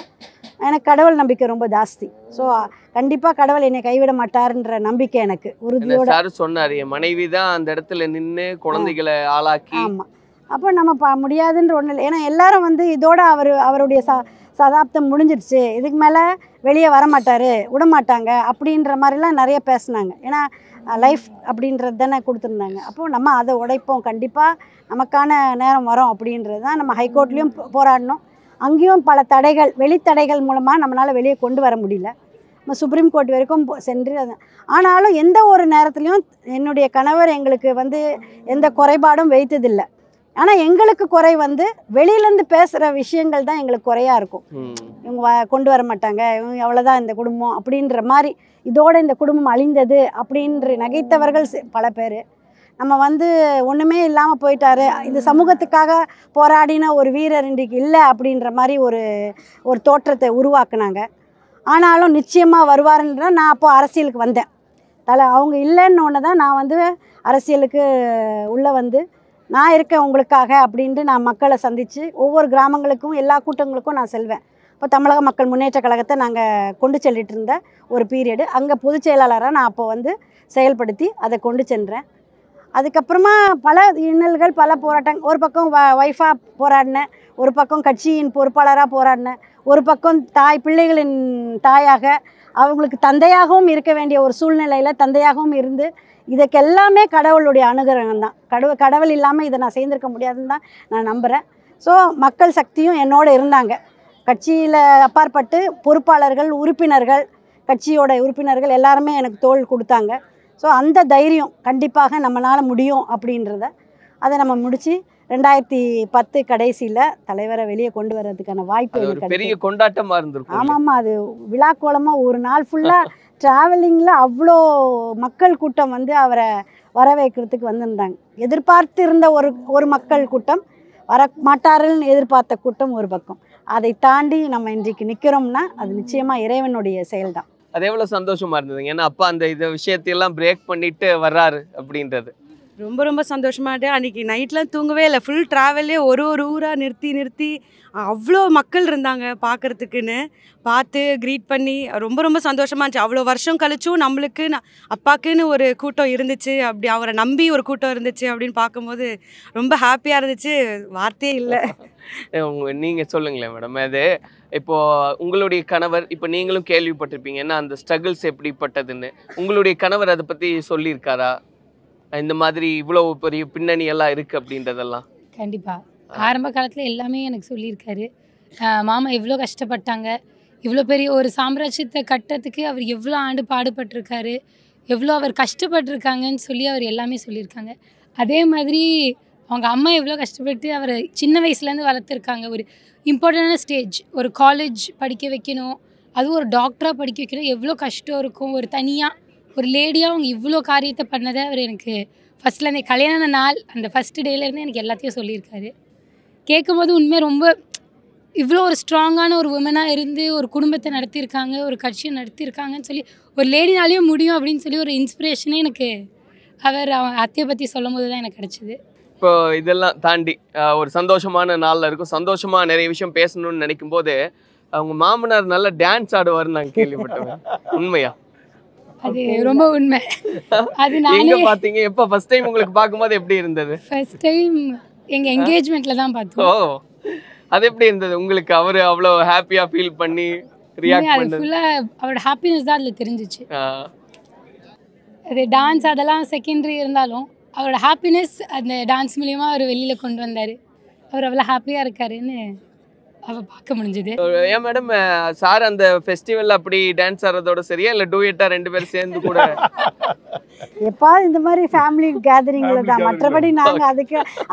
எனக்கு கடவுள் நம்பிக்கை ரொம்ப ஜாஸ்தி. ஸோ கண்டிப்பாக கடவுள் என்னை கைவிட மாட்டார்ன்ற நம்பிக்கை எனக்கு உறுதியோட. சார் சொன்னார், என் மனைவி தான் அந்த இடத்துல நின்று குழந்தைகளை ஆளாக்கி. ஆமாம். அப்போ நம்ம முடியாதுன்ற ஒன்று இல்லை. ஏன்னா எல்லாரும் வந்து இதோட அவருடைய சதாப்தம் முடிஞ்சிருச்சு, இதுக்கு மேலே வெளியே வரமாட்டார், விடமாட்டாங்க அப்படின்ற மாதிரிலாம் நிறைய பேசுனாங்க. ஏன்னா லைஃப் அப்படின்றது தானே கொடுத்துருந்தாங்க. அப்போது நம்ம அதை உடைப்போம், கண்டிப்பாக நமக்கான நேரம் வரும் அப்படின்றது தான். நம்ம ஹைகோர்ட்லேயும் போராடினோம். அங்கேயும் பல தடைகள், வெளித்தடைகள் மூலமாக நம்மளால் வெளியே கொண்டு வர முடியல. நம்ம சுப்ரீம் கோர்ட் வரைக்கும் சென்று ஆனாலும் எந்த ஒரு நேரத்துலையும் என்னுடைய கணவர் எங்களுக்கு வந்து எந்த குறைபாடும் வைத்ததில்லை. ஆனால் எங்களுக்கு குறை வந்து வெளியிலேருந்து பேசுகிற விஷயங்கள் தான் எங்களுக்கு குறையாக இருக்கும். இவங்க கொண்டு வர மாட்டாங்க, இவங்க எவ்வளோதான் இந்த குடும்பம் அப்படின்ற மாதிரி, இதோட இந்த குடும்பம் அழிந்தது அப்படின்ற நகைத்தவர்கள் பல பேர். நம்ம வந்து ஒன்றுமே இல்லாமல் போயிட்டாரு, இந்த சமூகத்துக்காக போராடின ஒரு வீரர் இன்றைக்கு இல்லை அப்படின்ற மாதிரி ஒரு தோற்றத்தை உருவாக்குனாங்க. ஆனாலும் நிச்சயமாக வருவாருன்ற நான் அப்போது அரசியலுக்கு வந்தேன். அவங்க இல்லைன்னு ஒன்று தான் நான் வந்து அரசியலுக்கு உள்ளே வந்து நான் இருக்கேன் உங்களுக்காக அப்படின்ட்டு நான் மக்களை சந்தித்து ஒவ்வொரு கிராமங்களுக்கும் எல்லா கூட்டங்களுக்கும் நான் செல்வேன். இப்போ தமிழக மக்கள் முன்னேற்ற கழகத்தை நாங்கள் கொண்டு செல்லிட்டு இருந்த ஒரு பீரியடு, அங்கே பொதுச் செயலாளராக நான் அப்போ வந்து செயல்படுத்தி அதை கொண்டு சென்றேன். அதுக்கப்புறமா பல இன்னல்கள், பல போராட்டங்கள். ஒரு பக்கம் ஒய்ஃபாக போராடினேன், ஒரு பக்கம் கட்சியின் பொறுப்பாளராக போராடினேன், ஒரு பக்கம் பிள்ளைகளின் தாயாக அவங்களுக்கு தந்தையாகவும் இருக்க வேண்டிய ஒரு சூழ்நிலையில் தந்தையாகவும் இருந்து, இதுக்கெல்லாமே கடவுளுடைய அனுகிரகம் தான். கடவுள் இல்லாமல் இதை நான் செய்திருக்க முடியாதுன்னு தான் நான் நம்புகிறேன். ஸோ மக்கள் சக்தியும் என்னோட இருந்தாங்க. கட்சியில் அப்பாற்பட்டு பொறுப்பாளர்கள், உறுப்பினர்கள், கட்சியோட உறுப்பினர்கள் எல்லாருமே எனக்கு தோள் கொடுத்தாங்க. ஸோ அந்த தைரியம் கண்டிப்பாக நம்மளால் முடியும் அப்படின்றத அதை நம்ம முடித்து 2010 கடைசியில் தலைவரை வெளியே கொண்டு வர்றதுக்கான வாய்ப்பு பெரிய கொண்டாட்டமாக இருந்திருக்கும். ஆமாம், அது விழாக்கோலமாக ஒரு நாள் ஃபுல்லாக ட்ராவலிங்கில் அவ்வளோ மக்கள் கூட்டம் வந்து அவரை வரவேற்கிறதுக்கு வந்திருந்தாங்க. எதிர்பார்த்து இருந்த ஒரு மக்கள் கூட்டம், வர மாட்டார்கள்னு எதிர்பார்த்த கூட்டம் ஒரு பக்கம். அதை தாண்டி நம்ம இன்றைக்கு நிற்கிறோம்னா அது நிச்சயமாக இறைவனுடைய செயல்தான். அது எவ்வளோ சந்தோஷமாக இருந்ததுங்க. ஏன்னா அப்பா அந்த விஷயத்தையெல்லாம் பிரேக் பண்ணிட்டு வர்றாரு அப்படின்றது. ரொம்ப ரொம்ப சந்தோஷமாட்டு அன்றைக்கி நைட்லாம் தூங்கவே இல்லை. ஃபுல் ட்ராவல்லே ஒரு ஊராக நிறுத்தி அவ்வளோ மக்கள் இருந்தாங்க பார்க்குறதுக்குன்னு. பார்த்து க்ரீட் பண்ணி ரொம்ப ரொம்ப சந்தோஷமாக இருந்துச்சு. அவ்வளோ வருஷம் கழிச்சும் நம்மளுக்கு அப்பாக்குன்னு ஒரு கூட்டம் இருந்துச்சு, அப்படி அவரை நம்பி ஒரு கூட்டம் இருந்துச்சு அப்படின்னு பார்க்கும்போது ரொம்ப ஹாப்பியாக இருந்துச்சு. வார்த்தையே இல்லை. நீங்கள் சொல்லுங்களேன் மேடம். அது இப்போது உங்களுடைய கணவர், இப்போ நீங்களும் கேள்விப்பட்டிருப்பீங்க ஏன்னா அந்த ஸ்ட்ரகிள்ஸ் எப்படிப்பட்டதுன்னு. உங்களுடைய கணவர் அதை பற்றி சொல்லியிருக்காரா? இந்த மாதிரி இவ்வளோ பெரிய பின்னணி எல்லாம் இருக்குது அப்படின்றதெல்லாம்? கண்டிப்பாக ஆரம்ப காலத்தில் எல்லாமே எனக்கு சொல்லியிருக்காரு. மாமா எவ்வளோ கஷ்டப்பட்டாங்க, இவ்வளோ பெரிய ஒரு சாம்ராஜ்யத்தை கட்டுறதுக்கு அவர் எவ்வளோ ஆண்டு பாடுபட்டிருக்காரு, எவ்வளோ அவர் கஷ்டப்பட்டிருக்காங்கன்னு சொல்லி அவர் எல்லாமே சொல்லியிருக்காங்க. அதே மாதிரி அவங்க அம்மா எவ்வளோ கஷ்டப்பட்டு அவரை சின்ன வயசுலேருந்து வளர்த்துருக்காங்க. ஒரு இம்பார்ட்டண்டான ஸ்டேஜ், ஒரு காலேஜ் படிக்க வைக்கணும், அதுவும் ஒரு டாக்டராக படிக்க வைக்கணும், எவ்வளோ கஷ்டம் இருக்கும். ஒரு தனியாக ஒரு லேடியாக அவங்க இவ்வளோ காரியத்தை பண்ணதை அவர் எனக்கு ஃபஸ்ட்டில் அந்த கல்யாண நாள் அந்த ஃபஸ்ட்டு டேலேருந்து எனக்கு எல்லாத்தையும் சொல்லியிருக்காரு. கேட்கும்போது உண்மையாக ரொம்ப இவ்வளோ ஒரு ஸ்ட்ராங்கான ஒரு உமனாக இருந்து ஒரு குடும்பத்தை நடத்தியிருக்காங்க, ஒரு கட்சியை நடத்தியிருக்காங்கன்னு சொல்லி ஒரு லேடினாலேயும் முடியும் அப்படின்னு சொல்லி ஒரு இன்ஸ்பிரேஷனே எனக்கு அவர் அத்தையை பற்றி சொல்லும் போது தான் எனக்கு கிடச்சிது. இப்போ இதெல்லாம் தாண்டி ஒரு சந்தோஷமான நாளில் இருக்கும், சந்தோஷமாக நிறைய விஷயம் பேசணும்னு நினைக்கும் போது அவங்க மாமனார் நல்லா டான்ஸ் ஆடுவார்னு நான் கேள்விப்பட்டேன். உண்மையா? அது ரொம்ப உண்மை. அது நானே பார்த்தீங்க. எப்போ ஃபர்ஸ்ட் டைம் உங்களுக்கு பார்க்கும்போது எப்படி இருந்தது? ஃபர்ஸ்ட் டைம் எங்கள் என்கேஜ்மெண்ட்டில் தான் பார்த்தோம். ஓ, அது எப்படி இருந்தது உங்களுக்கு? அவர் அவ்வளோ ஹாப்பியாக ஃபீல் பண்ணி ரியாக்ட் பண்ணது? ஃபுல்லாக அவரோட ஹாப்பினஸ் தான் அதில் தெரிஞ்சிச்சு. அது டான்ஸ் அதெல்லாம் செகண்டரி இருந்தாலும் அவரோட ஹாப்பினஸ் அந்த டான்ஸ் மூலியமாக அவர் வெளியில் கொண்டு வந்தார். அவர் அவ்வளோ ஹாப்பியாக இருக்காருன்னு அவள் பார்க்க முடிஞ்சது. ஏன் மேடம் சார் அந்த ஃபெஸ்டிவல் அப்படி டான்ஸ் ஆடுறதோட சரியா இல்லை டூயட்டா ரெண்டு பேரும் சேர்ந்து கூட? எப்பாவது இந்த மாதிரி ஃபேமிலி கேதரிங்கில் தான். மற்றபடி நாங்கள்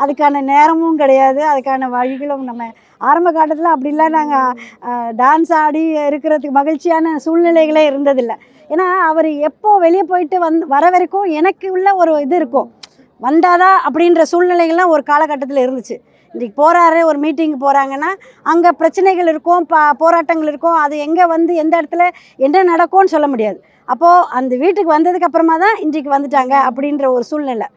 அதுக்கான நேரமும் கிடையாது, அதுக்கான வழிகளும் நம்ம ஆரம்ப காலத்தில் அப்படிலாம் நாங்கள் டான்ஸ் ஆடி இருக்கிறதுக்கு மகிழ்ச்சியான சூழ்நிலைகளே இருந்ததில்லை. ஏன்னா அவர் எப்போ வெளியே போயிட்டு வர வரைக்கும் எனக்கு உள்ள ஒரு இது இருக்கும், வந்தாதா அப்படின்ற சூழ்நிலைகள்லாம் ஒரு காலகட்டத்தில் இருந்துச்சு. இன்றைக்கி போகிறாரு, ஒரு மீட்டிங்கு போகிறாங்கன்னா அங்கே பிரச்சனைகள் இருக்கும், போராட்டங்கள் இருக்கும், அது எங்கே எந்த இடத்துல என்ன நடக்கும்னு சொல்ல முடியாது. அப்போது அந்த வீட்டுக்கு வந்ததுக்கு அப்புறமா தான் இன்றைக்கு வந்துட்டாங்க அப்படின்ற ஒரு சூழ்நிலை.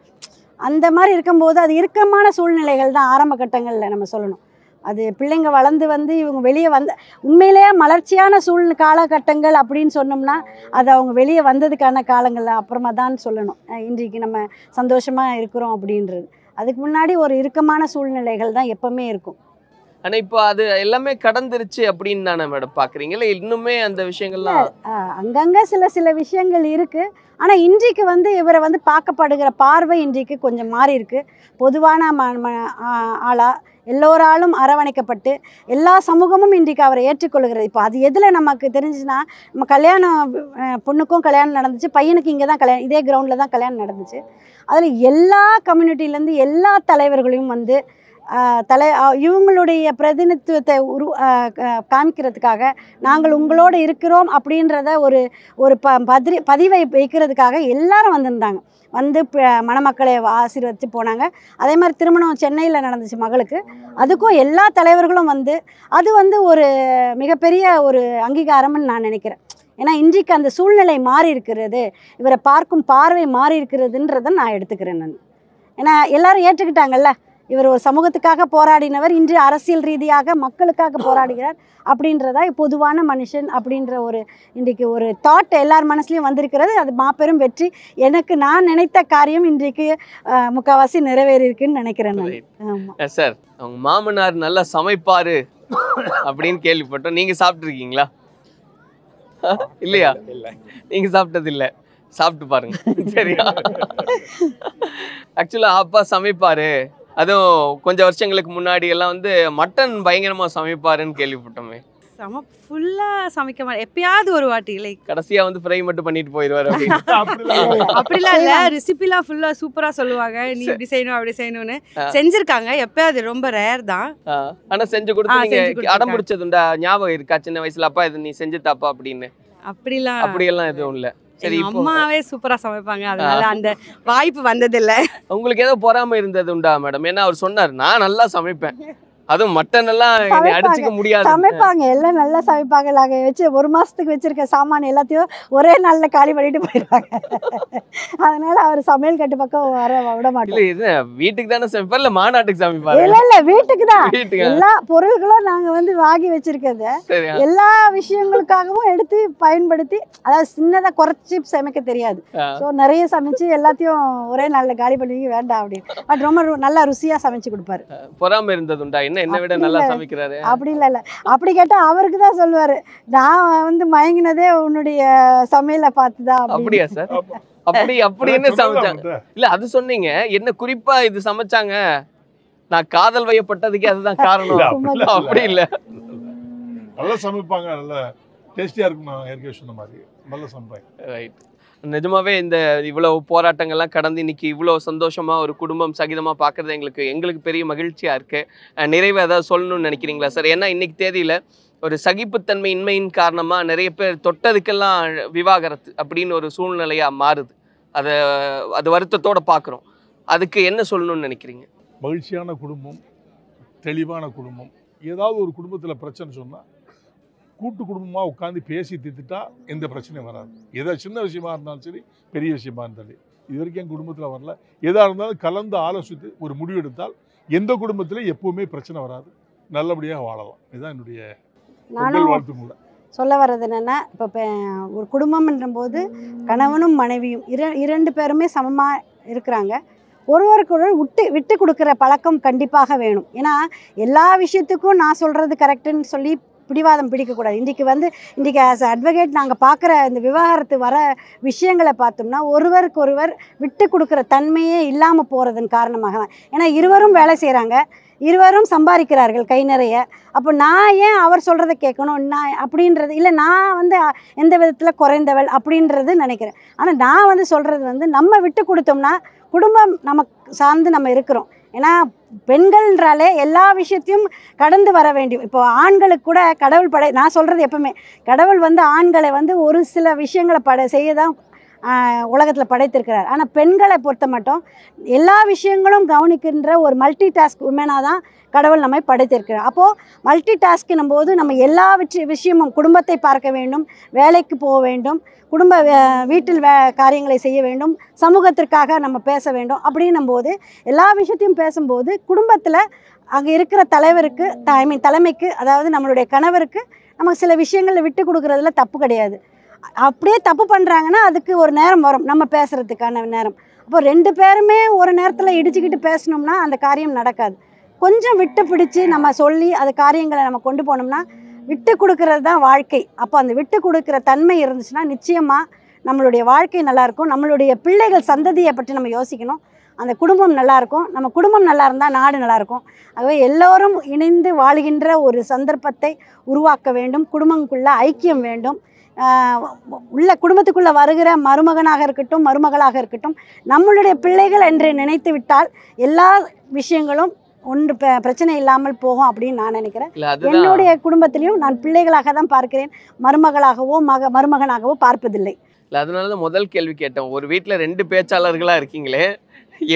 அந்த மாதிரி இருக்கும்போது அது இறுக்கமான சூழ்நிலைகள் தான் ஆரம்ப கட்டங்களில் நம்ம சொல்லணும். அது பிள்ளைங்க வளர்ந்து இவங்க வெளியே உண்மையிலேயே மலர்ச்சியான காலகட்டங்கள் அப்படின்னு சொன்னோம்னா அது அவங்க வெளியே வந்ததுக்கான காலங்கள் அப்புறமா தான் சொல்லணும். இன்றைக்கு நம்ம சந்தோஷமாக இருக்கிறோம் அப்படின்றது. அதுக்கு முன்னாடி ஒரு இறுக்கமான சூழ்நிலைகள் தான் எப்பவுமே இருக்கும். ஆனால் இப்போ அது எல்லாமே கடந்துருச்சு அப்படின்னு தானே மேடம் பார்க்குறீங்க? இல்லை இன்னுமே அந்த விஷயங்கள்லாம் அங்கங்கே சில விஷயங்கள் இருக்குது. ஆனால் இன்றைக்கு இவரை பார்க்கப்படுகிற பார்வை இன்றைக்கு கொஞ்சம் மாறி இருக்கு. பொதுவான ஆளாக எல்லோராலும் அரவணைக்கப்பட்டு எல்லா சமூகமும் இன்றைக்கு அவரை ஏற்றுக்கொள்கிறது. இப்போ அது எதில் நமக்கு தெரிஞ்சுன்னா, நம்ம கல்யாணம் பொண்ணுக்கும் கல்யாணம் நடந்துச்சு, பையனுக்கு இங்கே தான் கல்யாணம், இதே கிரவுண்டில் தான் கல்யாணம் நடந்துச்சு. அதில் எல்லா கம்யூனிட்டிலேருந்து எல்லா தலைவர்களையும் இவங்களுடைய பிரதிநிதித்துவத்தை காமிக்கிறதுக்காக நாங்கள் உங்களோடு இருக்கிறோம் அப்படின்றத ஒரு பதிவை வைக்கிறதுக்காக எல்லாரும் வந்திருந்தாங்க. மணமக்களை ஆசீர்வதித்து போனாங்க. அதே மாதிரி திருமணம் சென்னையில் நடந்துச்சு மகளுக்கு, அதுக்கும் எல்லா தலைவர்களும் அது ஒரு மிகப்பெரிய ஒரு அங்கீகாரம்னு நான் நினைக்கிறேன். ஏன்னா இன்றைக்கு அந்த சூழ்நிலை மாறி இருக்கிறது, இவரை பார்க்கும் பார்வை மாறி இருக்கிறதுன்றதை நான் எடுத்துக்கிறேன் நான். ஏன்னா எல்லாரும் ஏற்றுக்கிட்டாங்கல்ல, இவர் ஒரு சமூகத்துக்காக போராடினவர், இன்று அரசியல் ரீதியாக மக்களுக்காக போராடுகிறார் அப்படின்றதா பொதுவான மனுஷன் அப்படின்ற இன்றைக்கு ஒரு தாட் எல்லார் மனசுலையும் வந்திருக்கிறது. அது மாபெரும் வெற்றி. நான் நினைத்த காரியம் இன்றைக்கு முக்கால்வாசி நிறைவேறியிருக்குன்னு நினைக்கிறேன் நான். ஆமாம் சார், அவங்க மாமனார் நல்லா சமைப்பாரு அப்படின்னு கேள்விப்பட்டோம். நீங்கள் சாப்பிட்ருக்கீங்களா? இல்லையா? நீங்கள் சாப்பிட்டது இல்லை, சாப்பிட்டு பாருங்க சரியா? ஆக்சுவலாக அப்பா சமைப்பாரு, அதுவும் கொஞ்சம் வருஷங்களுக்கு முன்னாடி எல்லாம் மட்டன் பயங்கரமாக சமைப்பாருன்னு கேள்விப்பட்டோமே. ஃபுல்லாக சமைக்க மாட்டேன், எப்பயாவது ஒரு வாட்டி. லைக் கடைசியாக ஃப்ரை மட்டும் பண்ணிட்டு போயிடுவார் அப்படிலாம் இல்லை. ரெசிபிலாம் ஃபுல்லாக சூப்பராக சொல்லுவாங்க, நீ இப்படி செய்யணும் அப்படி செய்யணும்னு செஞ்சுருக்காங்க. எப்பயாவது ரொம்ப ரேர் தான். ஆனால் செஞ்சு கொடுத்து நீங்கள் அடம் பிடிச்சதுண்டா? ஞாபகம் இருக்கா சின்ன வயசுல அப்பா இது நீ செஞ்சு தாப்பா அப்படின்னு? அப்படியெல்லாம் எதுவும் இல்லை. சரி, அம்மாவே சூப்பரா சமைப்பாங்க, அதனால அந்த வாய்ப்பு வந்ததில்லை. உங்களுக்கு ஏதோ பொறாம இருந்தது உண்டா மேடம்? ஏன்னா அவர் சொன்னார் நான் நல்லா சமைப்பேன், அதுவும் மட்டன் எல்லாம் அடிச்சுக்க முடியாது. சமைப்பாங்க, எல்லாம் நல்லா சமைப்பாங்க. நாங்கள் வச்சு 1 மாதத்துக்கு வச்சிருக்க சாமான் எல்லாத்தையும் ஒரே நாளில் காலி பண்ணிட்டு போயிடுவாங்க. அதனால அவர் சமையல் கட்டு பக்கம் வர விட மாட்டோம். இது வீட்டுக்கு தானே சமைப்பார், இல்லை மாநாட்டுக்கு சமைப்பாரு? இல்லை வீட்டுக்கு தான். எல்லா பொருள்களும் நாங்கள் வந்து வாங்கி வச்சிருக்கிறது எல்லா விஷயங்களுக்காகவும் எடுத்து பயன்படுத்தி, அதாவது சின்னதாக குறைச்சி சமைக்க தெரியாது. ஸோ நிறைய சமைச்சு எல்லாத்தையும் ஒரே நாளில் காலி பண்ணி வேண்டாம் அப்படின்னு. பட் ரொம்ப நல்லா ருசியாக சமைச்சு கொடுப்பாரு. பொறாம இருந்ததுண்டா, என்ன விட நல்லா சமைக்கிறாரு அப்படி இல்லை. அப்படி கேட்டால் அவருக்கு தான் சொல்லுவார், நான் வந்து மயங்கினதே உன்னுடைய சமையலை பார்த்துதான். அப்படியா சார்? அப்படி என்ன சமைச்சாங்க? இல்ல அது சொன்னீங்க, என்ன குறிப்பா இது சமைச்சாங்க, நான் காதல் வயப்பட்டதுக்கு அதுதான் காரணம். அப்படி இல்ல, நல்லா சமைப்பாங்க, நல்லா டேஸ்டியா இருக்கும். நான் ஏற்கனவே சொன்ன மாதிரி நல்லா சமைப்பாங்க. ரைட். நிஜமாவே இந்த இவ்வளவு போராட்டங்கள்லாம் கடந்து இன்னைக்கு இவ்வளவு சந்தோஷமா ஒரு குடும்பம் சகிதமா பார்க்கறது எங்களுக்கு பெரிய மகிழ்ச்சியா இருக்கு. நிறைவே ஏதாவது சொல்லணும்னு நினைக்கிறீங்களா சார்? ஏன்னா இன்னைக்கு தேதியில ஒரு சகிப்புத்தன்மை இன்மையின் காரணமா நிறைய பேர் தொட்டதுக்கெல்லாம் விவாகரத்து அப்படின்னு ஒரு சூழ்நிலையா மாறுது. அது வருத்தத்தோட பார்க்குறோம். அதுக்கு என்ன சொல்லணும்னு நினைக்கிறீங்க? மகிழ்ச்சியான குடும்பம், தெளிவான குடும்பம். ஏதாவது ஒரு குடும்பத்தில் பிரச்சனை சொன்னால் கூட்டு குடும்பமாக உட்காந்து பேசி தீர்த்துட்டா எந்த பிரச்சனையும் வராது. ஏதாவது சின்ன விஷயமா இருந்தாலும் சரி, பெரிய விஷயமா இருந்தாலும். இது வரைக்கும் என் குடும்பத்தில் வரல. எதாக இருந்தாலும் கலந்து ஆலோசித்து ஒரு முடிவு எடுத்தால் எந்த குடும்பத்திலையும் எப்பவுமே பிரச்சனை வராது, நல்லபடியாக வாழலாம். இதுதான் என்னுடைய வாழ்த்து. கூட சொல்ல வர்றது என்னென்னா, இப்போ ஒரு குடும்பம்ன்றபோது கணவனும் மனைவியும் இரண்டு பேருமே சமமாக இருக்கிறாங்க. ஒருவருக்கு விட்டு கொடுக்குற பழக்கம் கண்டிப்பாக வேணும். ஏன்னா எல்லா விஷயத்துக்கும் நான் சொல்கிறது கரெக்டுன்னு சொல்லி பிடிவாதம் பிடிக்கக்கூடாது. இன்றைக்கி ஆஸ் அட்வொகேட் நாங்கள் பார்க்குற இந்த விவாகரத்து வர விஷயங்களை பார்த்தோம்னா ஒருவருக்கொருவர் விட்டு கொடுக்குற தன்மையே இல்லாமல் போகிறதன் காரணமாக தான். ஏன்னா இருவரும் வேலை செய்கிறாங்க, இருவரும் சம்பாதிக்கிறார்கள் கை நிறைய. அப்போ நான் ஏன் அவர் சொல்கிறத கேட்கணும் நான் அப்படின்றது இல்லை, நான் வந்து எந்த விதத்தில் குறைந்தவள் அப்படின்றது நினைக்கிறேன். ஆனால் நான் வந்து சொல்கிறது வந்து நம்ம விட்டு கொடுத்தோம்னா குடும்பம் நமக்கு சார்ந்து நம்ம இருக்கிறோம். ஏன்னா பெண்கள்ன்றாலே எல்லா விஷயத்தையும் கடந்து வர வேண்டும். இப்போ ஆண்களுக்கு கூட கடவுள் நான் சொல்கிறது எப்பவுமே, கடவுள் வந்து ஆண்களை வந்து ஒரு சில விஷயங்களை செய்ய தான் உலகத்தில் படைத்திருக்கிறார். ஆனால் பெண்களை பொறுத்த மட்டும் எல்லா விஷயங்களும் கவனிக்கின்ற ஒரு மல்டி டாஸ்க் உமனாக தான் கடவுள் நம்மை படைத்திருக்கிறார். அப்போது மல்டி டாஸ்கினும் போது நம்ம எல்லா விஷயமும் குடும்பத்தை பார்க்க வேண்டும், வேலைக்கு போக வேண்டும், வீட்டில் காரியங்களை செய்ய வேண்டும், சமூகத்திற்காக நம்ம பேச வேண்டும். அப்படின்னும் போது எல்லா விஷயத்தையும் பேசும்போது குடும்பத்தில் அங்கே இருக்கிற தலைமைக்கு, அதாவது நம்மளுடைய கணவருக்கு நமக்கு சில விஷயங்களை விட்டு கொடுக்குறதுல தப்பு கிடையாது. அப்படியே தப்பு பண்ணுறாங்கன்னா அதுக்கு ஒரு நேரம் வரும், நம்ம பேசுகிறதுக்கான நேரம். அப்போ 2 பேருமே ஒரு நேரத்தில் இடிச்சுக்கிட்டு பேசணும்னா அந்த காரியம் நடக்காது. கொஞ்சம் விட்டு பிடிச்சி நம்ம சொல்லி அது காரியங்களை நம்ம கொண்டு போனோம்னா விட்டு கொடுக்கறது தான் வாழ்க்கை. அப்போ அந்த விட்டு கொடுக்குற தன்மை இருந்துச்சுன்னா நிச்சயமாக நம்மளுடைய வாழ்க்கை நல்லாயிருக்கும். நம்மளுடைய பிள்ளைகள் சந்ததியை பற்றி நம்ம யோசிக்கணும். அந்த குடும்பம் நல்லாயிருக்கும். நம்ம குடும்பம் நல்லா இருந்தால் நாடு நல்லாயிருக்கும். ஆகவே எல்லோரும் இணைந்து வாழுகின்ற ஒரு சந்தர்ப்பத்தை உருவாக்க வேண்டும். குடும்பங்களுக்குள்ள ஐக்கியம் வேண்டும். குடும்பத்துக்குள்ளே வருகிற மருமகனாக இருக்கட்டும், மருமகளாக இருக்கட்டும், நம்மளுடைய பிள்ளைகள் என்று நினைத்து விட்டால் எல்லா விஷயங்களும் பிரச்சனை இல்லாமல் போகும் அப்படின்னு நான் நினைக்கிறேன். என்னுடைய குடும்பத்திலையும் நான் பிள்ளைகளாக தான் பார்க்கிறேன், மருமகளாகவோ மருமகனாகவோ பார்ப்பதில்லை. இல்லை, அதனால தான் முதல் கேள்வி கேட்டேன். ஒரு வீட்டில் 2 பேச்சாளர்களாக இருக்கீங்களே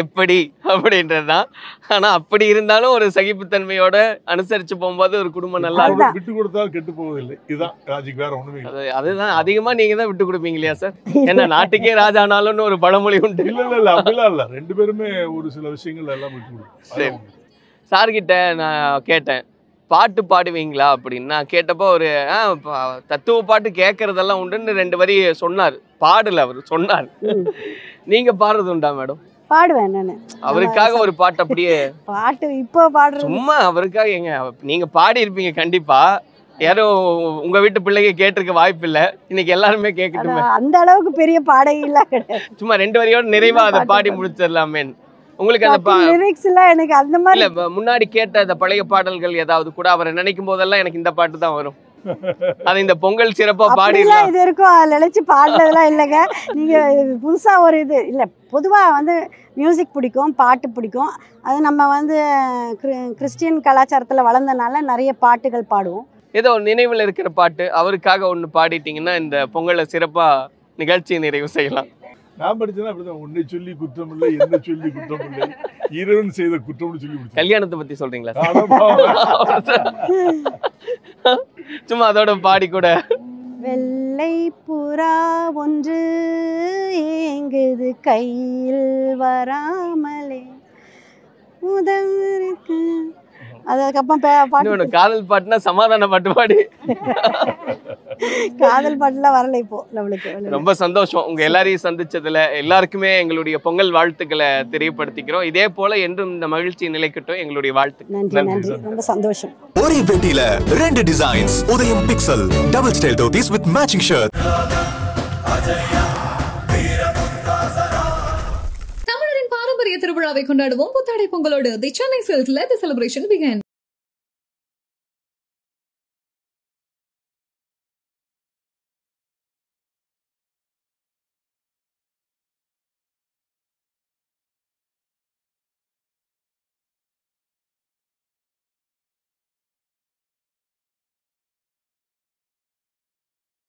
எப்படி அப்படின்றது தான். ஆனால் அப்படி இருந்தாலும் ஒரு சகிப்புத்தன்மையோட அனுசரித்து போகும்போது ஒரு குடும்பம் நல்லா இருக்கும். விட்டு கொடுத்தாலும் கெட்டு போவதில்லை. இதுதான் ராஜிக்கு வேற ஒன்றுமே இல்லை. அதுதான் அதிகமாக நீங்கள் தான் விட்டு கொடுப்பீங்க இல்லையா சார்? ஏன்னா நாட்டுக்கே ராஜானாலும்னு ஒரு பழமொழி உண்டு. இல்லை அப்படிலாம் இல்லை. 2 பேருமே ஒரு சில விஷயங்கள் எல்லாம் விட்டு கொடுப்போம். சரி, சார்கிட்ட நான் கேட்டேன், பாட்டு பாடுவீங்களா அப்படின்னு. நான் கேட்டப்போ ஒரு தத்துவ பாட்டு கேட்கறதெல்லாம் உண்டுன்னு 2 வரி சொன்னார். பாடல அவர் சொன்னார். நீங்க பாடுறது உண்டா மேடம்? பாடுவேன் நான். அவருக்காக ஒரு பாட்டு அப்படியே பாட்டு இப்போ பாடுறது சும்மா அவருக்காக எங்க நீங்க பாடி இருப்பீங்க கண்டிப்பா. யாரும் உங்க வீட்டு பிள்ளைங்க கேட்டிருக்க வாய்ப்பு இல்லை. இன்னைக்கு எல்லாருமே கேட்கட்டுமே. அந்த அளவுக்கு பெரிய பாடகி இல்ல கிடையாது. சும்மா 2 வரியோட நிறைவா அதை பாடி முடிச்சிடலாமே. உங்களுக்கு அந்த லிரிக்ஸ் எல்லாம் எனக்கு அந்த மாதிரி இல்ல, முன்னாடி கேட்ட அந்த பழைய பாடல்கள் ஏதாவது கூட அவரை நினைக்கும் போதெல்லாம் எனக்கு இந்த பாட்டு தான் வரும். அது இந்த பொங்கல் சிறப்பா பாடிடலாம். இது இருக்கும், அதில் நினைச்சு பாடுறதுலாம் இல்லைங்க. நீங்க புதுசா ஒரு இது இல்லை. பொதுவாக வந்து மியூசிக் பிடிக்கும், பாட்டு பிடிக்கும். அது நம்ம வந்து கிறிஸ்டியன் கலாச்சாரத்தில் வளர்ந்தனால நிறைய பாட்டுகள் பாடுவோம். ஏதோ நினைவில் இருக்கிற பாட்டு அவருக்காக ஒன்று பாடிட்டீங்கன்னா இந்த பொங்கலை சிறப்பா நிகழ்ச்சி நிறைவு செய்யலாம். நான் படிச்சேன்னா அப்படிதான், உன்னை சொல்லி குற்றம் இல்லை, என்ன சொல்லி குற்றம் இல்லை, இறைவன் செய்த குற்றம்னு சொல்லி முடிச்சேன். கல்யாணத்தை பத்தி சொல்றீங்களா? சும்மா அதோட பாடி கூட. வெள்ளை புறா ஒன்று ஏங்குது கையில் வராமலே உதவிருக்கு. அதுக்கப்புறம் பாட்டு, காதல் பாட்டுனா சமாதான பாட்டு பாடி. காதல் பாட்டுலாம் வரல இப்போ நம்மளுக்கு. ரொம்ப சந்தோஷம் உங்க எல்லாரையும் சந்திச்சதுல. எல்லாருக்குமே எங்களுடைய பொங்கல் வாழ்த்துக்களை தெரியப்படுத்திக்கிறோம். இதே போல என்றும் இந்த மகிழ்ச்சி நிலைக்கட்டும். எங்களுடைய வாழ்த்து. நன்றி நன்றி, ரொம்ப சந்தோஷம். ஒரே பெட்டியில 2 designs. Udhayam pixel double style dhotis with matching shirt. தமிழரின் பாரம்பரிய திருவிழாவை கொண்டாடுவோம் புத்தாடை பொங்கலோடு. The Chennai சில்க்ஸ்ல the celebration begin.